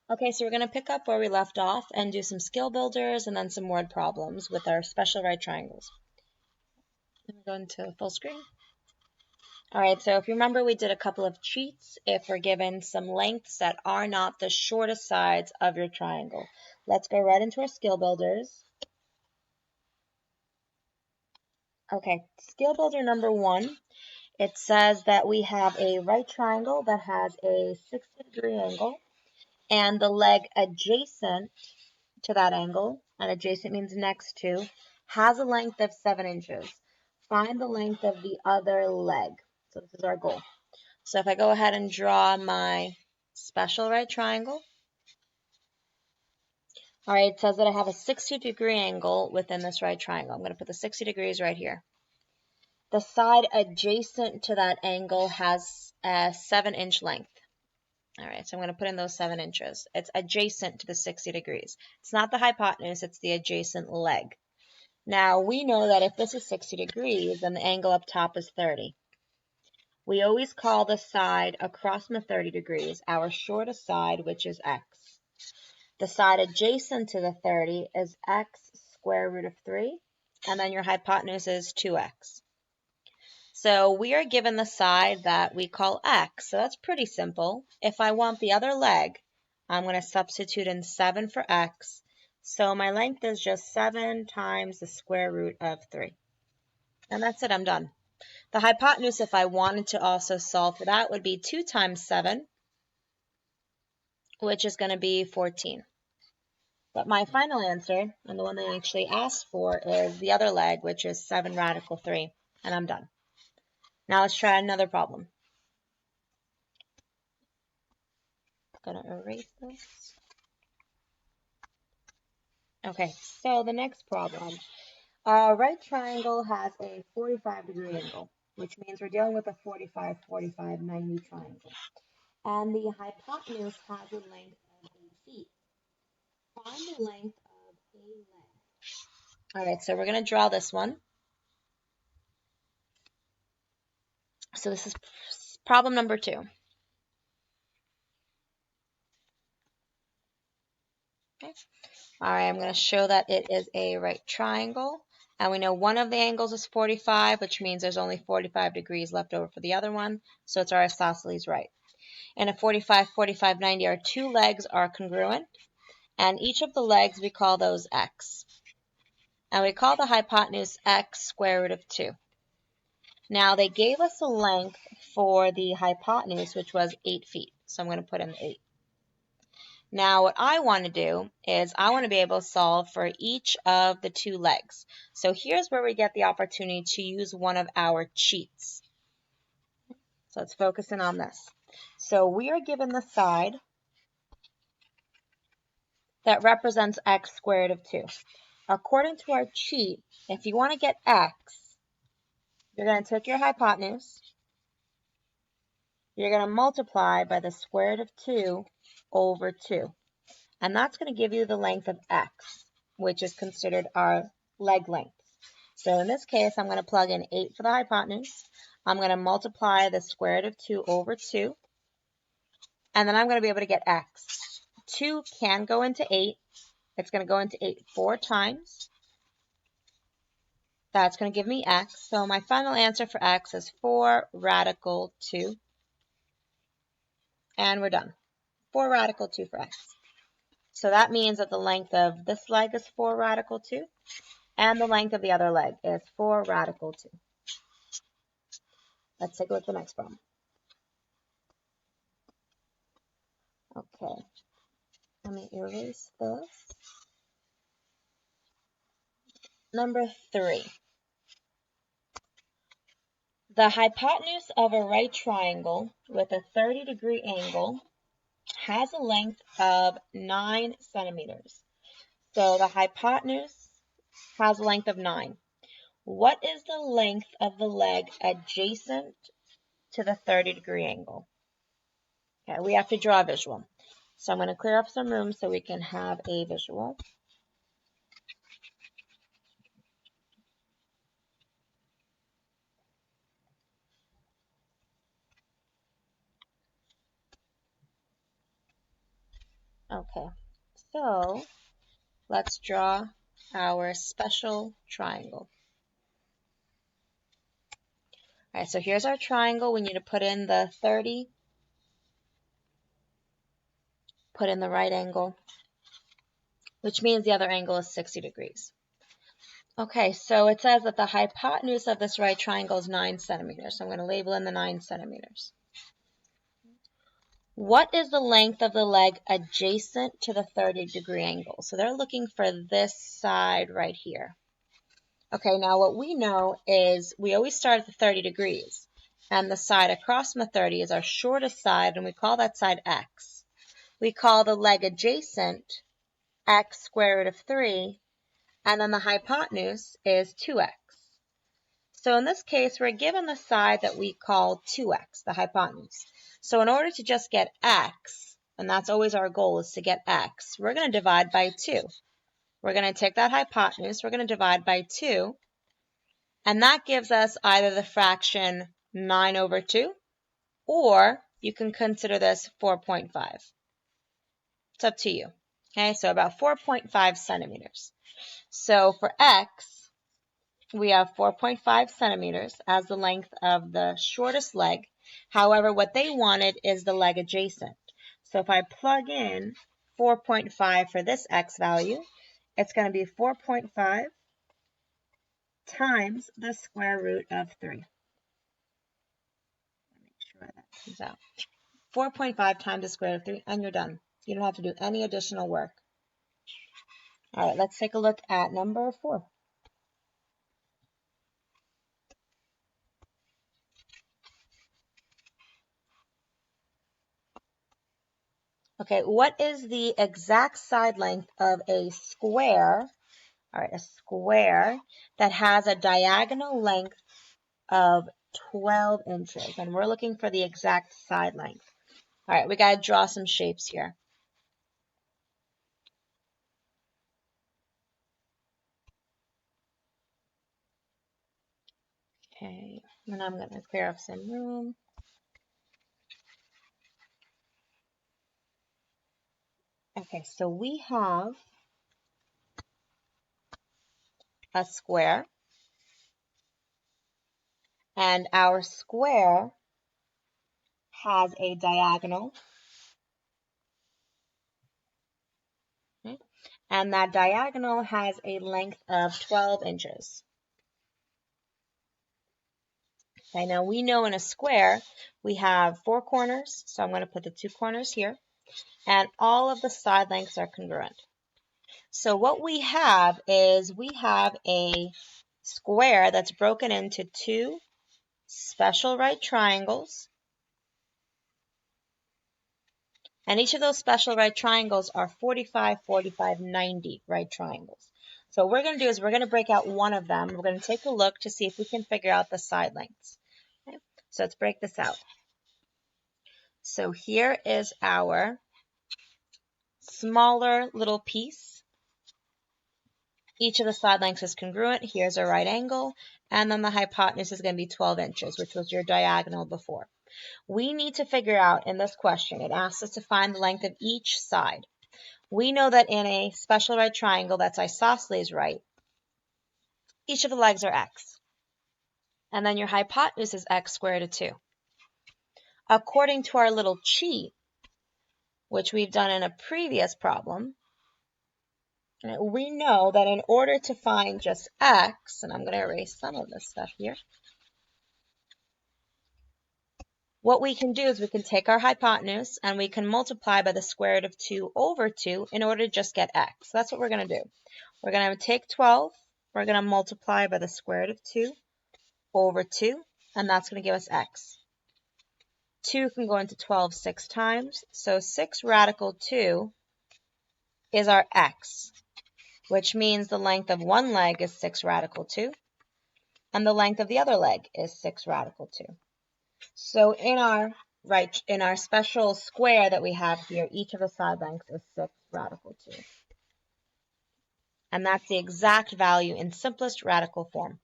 Okay, so we're going to pick up where we left off and do some skill builders and then some word problems with our special right triangles. Let me go into full screen. All right, so if you remember, we did a couple of cheats if we're given some lengths that are not the shortest sides of your triangle. Let's go right into our skill builders. Okay, skill builder number 1. It says that we have a right triangle that has a 60-degree angle and the leg adjacent to that angle, and adjacent means next to, has a length of 7 inches. Find the length of the other leg. So this is our goal. So if I go ahead and draw my special right triangle, all right, it says that I have a 60-degree angle within this right triangle. I'm going to put the 60 degrees right here. The side adjacent to that angle has a 7-inch length. All right, so I'm going to put in those 7 inches. It's adjacent to the 60 degrees. It's not the hypotenuse, it's the adjacent leg. Now, we know that if this is 60 degrees, then the angle up top is 30. We always call the side across from the 30 degrees our shortest side, which is x. The side adjacent to the 30 is x square root of 3, and then your hypotenuse is 2x. So we are given the side that we call x, so that's pretty simple. If I want the other leg, I'm going to substitute in 7 for x, so my length is just 7 times the square root of 3. And that's it, I'm done. The hypotenuse, if I wanted to also solve for that, would be 2 times 7, which is going to be 14. But my final answer, and the one they actually asked for, is the other leg, which is 7 radical 3, and I'm done. Now let's try another problem. I'm going to erase this. Okay, so the next problem. Our right triangle has a 45-degree angle, which means we're dealing with a 45, 45, 90 triangle. And the hypotenuse has a length of 8 feet. Find the length of a leg. All right, so we're going to draw this one. So this is problem number 2. Okay. All right, I'm going to show that it is a right triangle. And we know one of the angles is 45, which means there's only 45 degrees left over for the other one. So it's our isosceles right. In a 45, 45, 90, our two legs are congruent. And each of the legs, we call those x. And we call the hypotenuse x square root of 2. Now, they gave us a length for the hypotenuse, which was 8 feet. So I'm going to put in 8. Now, what I want to do is I want to be able to solve for each of the two legs. So here's where we get the opportunity to use one of our cheats. So let's focus in on this. So we are given the side that represents x squared of 2. According to our cheat, if you want to get x, you're going to take your hypotenuse, you're going to multiply by the square root of 2 over 2. And that's going to give you the length of x, which is considered our leg length. So in this case, I'm going to plug in 8 for the hypotenuse. I'm going to multiply the square root of 2 over 2. And then I'm going to be able to get x. 2 can go into 8. It's going to go into 8 4 times. That's going to give me x. So my final answer for x is 4 radical 2. And we're done. 4 radical 2 for x. So that means that the length of this leg is 4 radical 2. And the length of the other leg is 4 radical 2. Let's take a look at the next problem. Okay. Let me erase this. Number 3. The hypotenuse of a right triangle with a 30-degree angle has a length of 9 centimeters. So the hypotenuse has a length of 9. What is the length of the leg adjacent to the 30-degree angle? Okay, we have to draw a visual. So I'm going to clear up some room so we can have a visual. Okay, so let's draw our special triangle. All right, so here's our triangle. We need to put in the 30, put in the right angle, which means the other angle is 60 degrees. Okay, so it says that the hypotenuse of this right triangle is 9 centimeters. So I'm going to label in the 9 centimeters. What is the length of the leg adjacent to the 30-degree angle? So they're looking for this side right here. Okay, now what we know is we always start at the 30 degrees. And the side across from the 30 is our shortest side, and we call that side x. We call the leg adjacent x square root of 3, and then the hypotenuse is 2x. So in this case, we're given the side that we call 2x, the hypotenuse. So in order to just get x, and that's always our goal, is to get x, we're going to divide by 2. We're going to take that hypotenuse, we're going to divide by 2, and that gives us either the fraction 9 over 2, or you can consider this 4.5. It's up to you. Okay, so about 4.5 centimeters. So for x, we have 4.5 centimeters as the length of the shortest leg. However, what they wanted is the leg adjacent. So if I plug in 4.5 for this x value, it's going to be 4.5 times the square root of 3. Make sure that comes out. 4.5 times the square root of 3, and you're done. You don't have to do any additional work. All right, let's take a look at number 4. Okay, what is the exact side length of a square? All right, a square that has a diagonal length of 12 inches, and we're looking for the exact side length. All right, we got to draw some shapes here. Okay, and I'm going to clear off some room. Okay, so we have a square, and our square has a diagonal, okay, and that diagonal has a length of 12 inches. Okay, now we know in a square we have 4 corners, so I'm going to put the 2 corners here, and all of the side lengths are congruent. So what we have is we have a square that's broken into 2 special right triangles, and each of those special right triangles are 45, 45, 90 right triangles. So what we're going to do is we're going to break out one of them. We're going to take a look to see if we can figure out the side lengths. Okay? So let's break this out. So here is our smaller little piece. Each of the side lengths is congruent. Here's our right angle, and then the hypotenuse is going to be 12 inches, which was your diagonal before. We need to figure out in this question, it asks us to find the length of each side. We know that in a special right triangle that's isosceles right, each of the legs are x. And then your hypotenuse is x squared root of 2. According to our little cheat, which we've done in a previous problem, we know that in order to find just x, and I'm going to erase some of this stuff here, what we can do is we can take our hypotenuse and we can multiply by the square root of 2 over 2 in order to just get x. So that's what we're going to do. We're going to take 12, we're going to multiply by the square root of 2 over 2, and that's going to give us x. 2 can go into 12 6 times, so 6 radical 2 is our x, which means the length of one leg is 6 radical 2, and the length of the other leg is 6 radical 2. So in our special square that we have here, each of the side lengths is 6 radical 2. And that's the exact value in simplest radical form.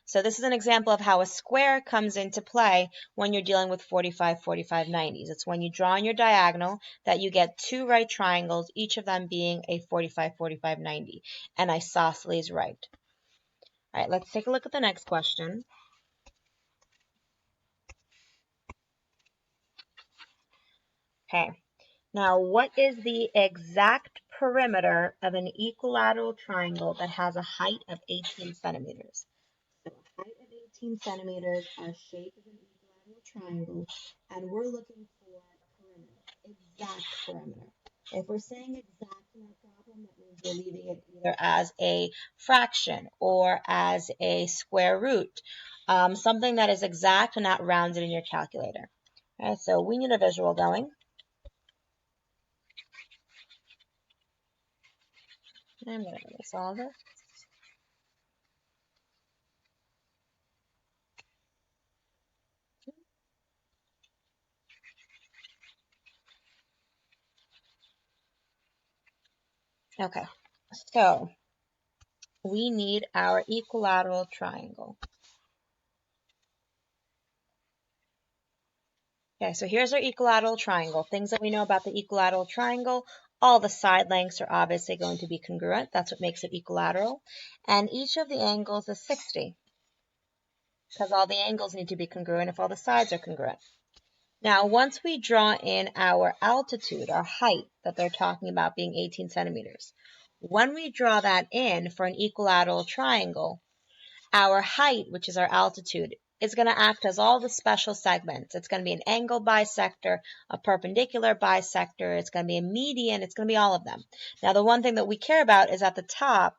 So this is an example of how a square comes into play when you're dealing with 45, 45, 90s. It's when you draw on your diagonal that you get two right triangles, each of them being a 45, 45, 90, and isosceles right. All right, let's take a look at the next question. Okay, now what is the exact perimeter of an equilateral triangle that has a height of 18 centimeters? So a height of 18 centimeters, our shape is an equilateral triangle, and we're looking for perimeter, exact perimeter. If we're saying exact in our problem, that means we're leaving it either as a fraction or as a square root, something that is exact and not rounded in your calculator. Okay, so we need a visual going. I'm going to solve it. Okay, so we need our equilateral triangle. Okay, so here's our equilateral triangle. Things that we know about the equilateral triangle, all the side lengths are obviously going to be congruent. That's what makes it equilateral. And each of the angles is 60, because all the angles need to be congruent if all the sides are congruent. Now, once we draw in our altitude, our height that they're talking about being 18 centimeters, when we draw that in for an equilateral triangle, our height, which is our altitude, is going to act as all the special segments. It's going to be an angle bisector, a perpendicular bisector, it's going to be a median, it's going to be all of them. Now, the one thing that we care about is at the top,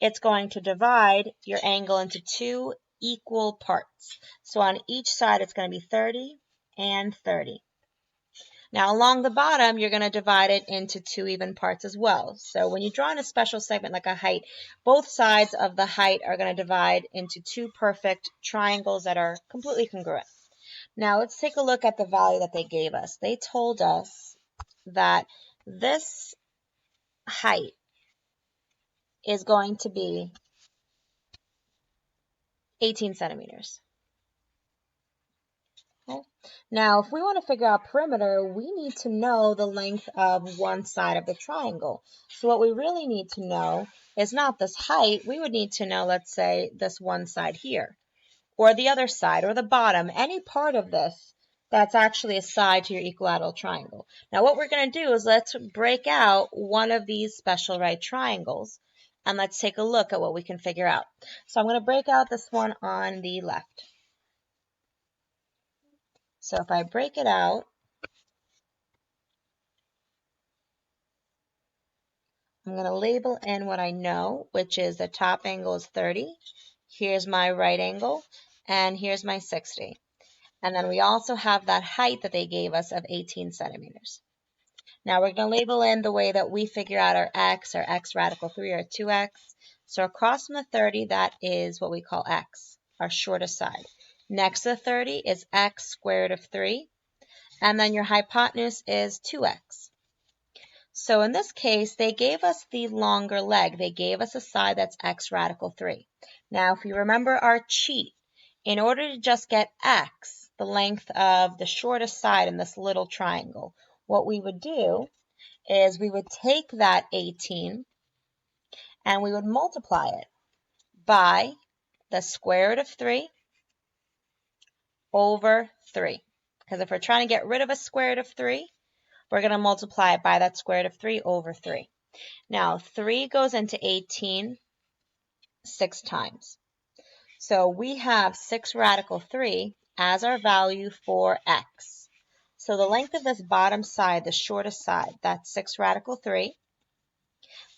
it's going to divide your angle into two equal parts. So on each side, it's going to be 30 and 30. Now along the bottom, you're going to divide it into two even parts as well. So when you draw in a special segment like a height, both sides of the height are going to divide into two perfect triangles that are completely congruent. Now let's take a look at the value that they gave us. They told us that this height is going to be 18 centimeters. Okay. Now, if we want to figure out perimeter, we need to know the length of one side of the triangle. So what we really need to know is not this height. We would need to know, let's say, this one side here, or the other side, or the bottom, any part of this that's actually a side to your equilateral triangle. Now, what we're going to do is let's break out one of these special right triangles, and let's take a look at what we can figure out. So I'm going to break out this one on the left. So if I break it out, I'm going to label in what I know, which is the top angle is 30. Here's my right angle, and here's my 60. And then we also have that height that they gave us of 18 centimeters. Now we're going to label in the way that we figure out our x radical 3, or 2x. So across from the 30, that is what we call x, our shortest side. Next to the 30 is x squared of 3. And then your hypotenuse is 2x. So in this case, they gave us the longer leg. They gave us a side that's x radical 3. Now, if you remember our cheat, in order to just get x, the length of the shortest side in this little triangle, what we would do is we would take that 18 and we would multiply it by the square root of 3 over 3. Because if we're trying to get rid of a square root of 3, we're going to multiply it by that square root of 3 over 3. Now, 3 goes into 18 6 times. So we have 6 radical 3 as our value for x. So the length of this bottom side, the shortest side, that's 6 radical 3.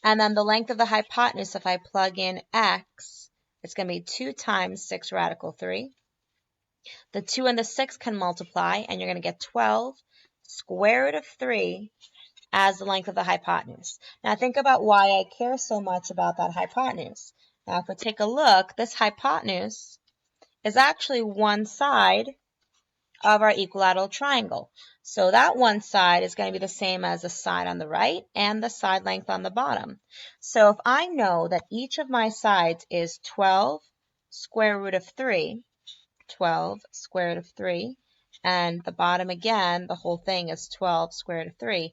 And then the length of the hypotenuse, if I plug in x, it's going to be 2 times 6 radical 3. The 2 and the 6 can multiply, and you're going to get 12 square root of 3 as the length of the hypotenuse. Now think about why I care so much about that hypotenuse. Now if we take a look, this hypotenuse is actually one side of our equilateral triangle. So that one side is going to be the same as the side on the right and the side length on the bottom. So if I know that each of my sides is 12 square root of 3, 12 square root of 3, and the bottom again, the whole thing is 12 square root of 3.